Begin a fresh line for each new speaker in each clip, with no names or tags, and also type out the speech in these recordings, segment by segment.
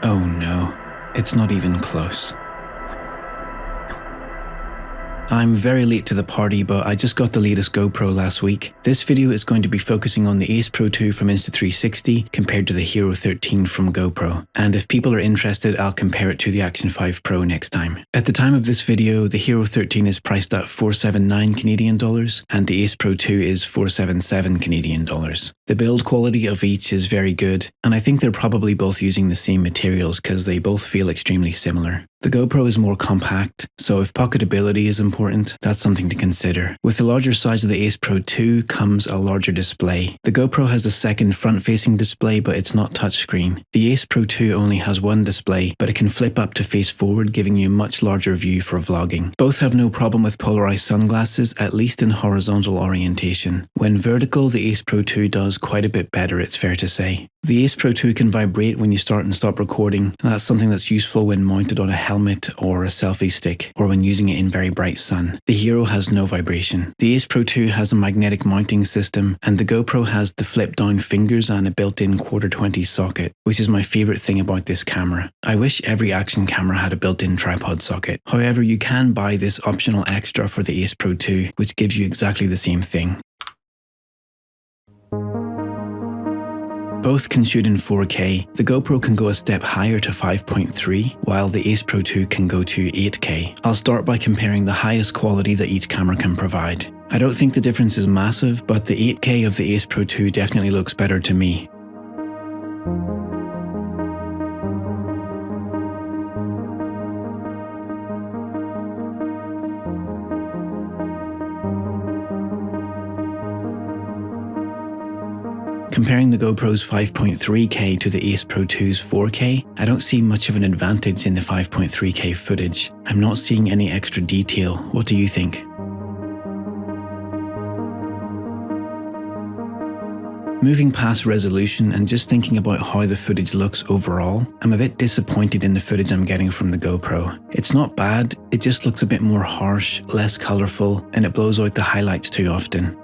Oh no, it's not even close. I'm very late to the party, but I just got the latest GoPro last week. This video is going to be focusing on the Ace Pro 2 from Insta360 compared to the Hero 13 from GoPro. And if people are interested, I'll compare it to the Action 5 Pro next time. At the time of this video, the Hero 13 is priced at $479 Canadian dollars and the Ace Pro 2 is $477 Canadian dollars. The build quality of each is very good, and I think they're probably both using the same materials because they both feel extremely similar. The GoPro is more compact, so if pocketability is important, that's something to consider. With the larger size of the Ace Pro 2 comes a larger display. The GoPro has a second front-facing display, but it's not touchscreen. The Ace Pro 2 only has one display, but it can flip up to face forward, giving you a much larger view for vlogging. Both have no problem with polarized sunglasses, at least in horizontal orientation. When vertical, the Ace Pro 2 does quite a bit better, it's fair to say. The Ace Pro 2 can vibrate when you start and stop recording, and that's something that's useful when mounted on a helmet or a selfie stick, or when using it in very bright sun. The Hero has no vibration. The Ace Pro 2 has a magnetic mounting system, and the GoPro has the flip down fingers and a built-in 1/4-20 socket, which is my favourite thing about this camera. I wish every action camera had a built-in tripod socket. However, you can buy this optional extra for the Ace Pro 2, which gives you exactly the same thing. Both can shoot in 4K. The GoPro can go a step higher to 5.3, while the Ace Pro 2 can go to 8K. I'll start by comparing the highest quality that each camera can provide. I don't think the difference is massive, but the 8K of the Ace Pro 2 definitely looks better to me. Comparing the GoPro's 5.3K to the Ace Pro 2's 4K, I don't see much of an advantage in the 5.3K footage. I'm not seeing any extra detail. What do you think? Moving past resolution and just thinking about how the footage looks overall, I'm a bit disappointed in the footage I'm getting from the GoPro. It's not bad, it just looks a bit more harsh, less colourful, and it blows out the highlights too often.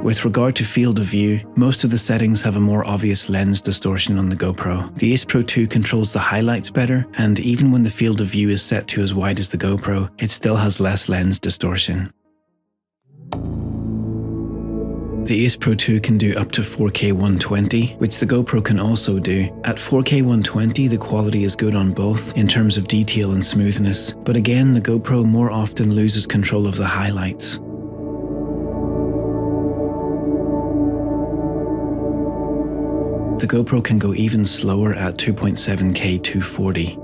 With regard to field of view, most of the settings have a more obvious lens distortion on the GoPro. The Ace Pro 2 controls the highlights better, and even when the field of view is set to as wide as the GoPro, it still has less lens distortion. The Ace Pro 2 can do up to 4K 120, which the GoPro can also do. At 4K 120, the quality is good on both, in terms of detail and smoothness, but again, the GoPro more often loses control of the highlights. The GoPro can go even slower at 2.7K 240.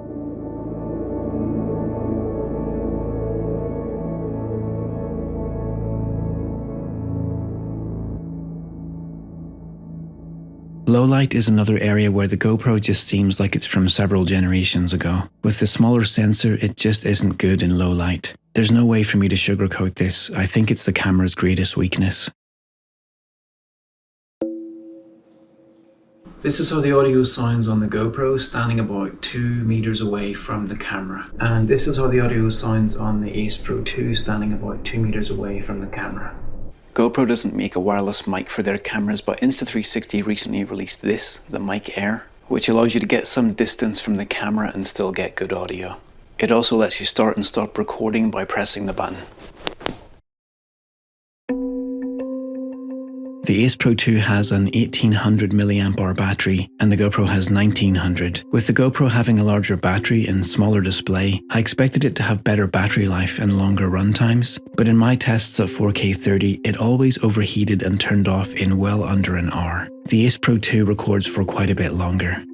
Lowlight is another area where the GoPro just seems like it's from several generations ago. With the smaller sensor, it just isn't good in low light. There's no way for me to sugarcoat this. I think it's the camera's greatest weakness. This is how the audio sounds on the GoPro standing about 2 meters away from the camera. And this is how the audio sounds on the Ace Pro 2 standing about 2 meters away from the camera. GoPro doesn't make a wireless mic for their cameras, but Insta360 recently released this, the Mic Air, which allows you to get some distance from the camera and still get good audio. It also lets you start and stop recording by pressing the button. The Ace Pro 2 has an 1800 mAh battery and the GoPro has 1900. With the GoPro having a larger battery and smaller display, I expected it to have better battery life and longer run times, but in my tests at 4K 30, it always overheated and turned off in well under an hour. The Ace Pro 2 records for quite a bit longer.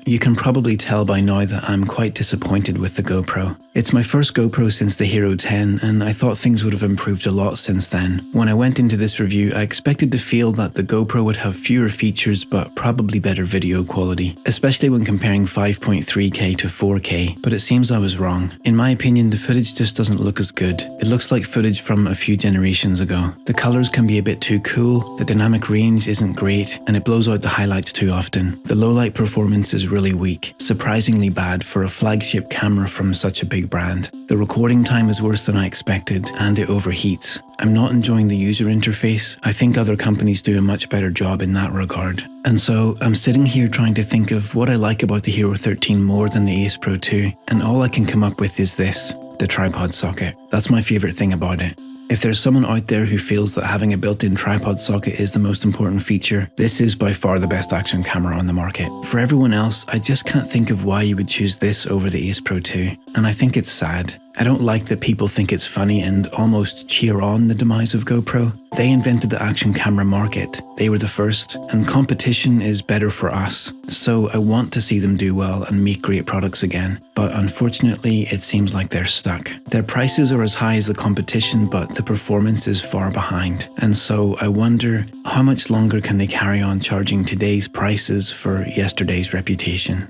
You can probably tell by now that I'm quite disappointed with the GoPro. It's my first GoPro since the Hero 10, and I thought things would have improved a lot since then. When I went into this review, I expected to feel that the GoPro would have fewer features but probably better video quality, especially when comparing 5.3K to 4K, but it seems I was wrong. In my opinion, the footage just doesn't look as good. It looks like footage from a few generations ago. The colors can be a bit too cool, the dynamic range isn't great, and it blows out the highlights too often. The low light performance is really weak, surprisingly bad for a flagship camera from such a big brand. The recording time is worse than I expected, and it overheats. I'm not enjoying the user interface. I think other companies do a much better job in that regard. And so I'm sitting here trying to think of what I like about the Hero 13 more than the Ace Pro 2, and all I can come up with is this: the tripod socket. That's my favorite thing about it. If there's someone out there who feels that having a built-in tripod socket is the most important feature, this is by far the best action camera on the market. For everyone else, I just can't think of why you would choose this over the Ace Pro 2, and I think it's sad. I don't like that people think it's funny and almost cheer on the demise of GoPro. They invented the action camera market. They were the first, and competition is better for us. So I want to see them do well and make great products again. But unfortunately, it seems like they're stuck. Their prices are as high as the competition, but the performance is far behind. And so I wonder, how much longer can they carry on charging today's prices for yesterday's reputation?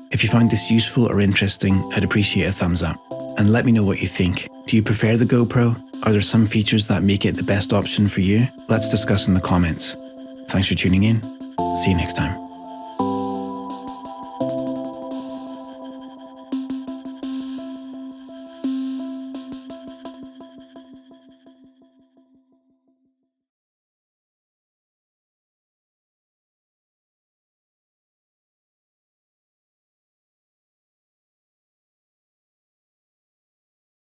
If you find this useful or interesting, I'd appreciate a thumbs up. And let me know what you think. Do you prefer the GoPro? Are there some features that make it the best option for you? Let's discuss in the comments. Thanks for tuning in. See you next time.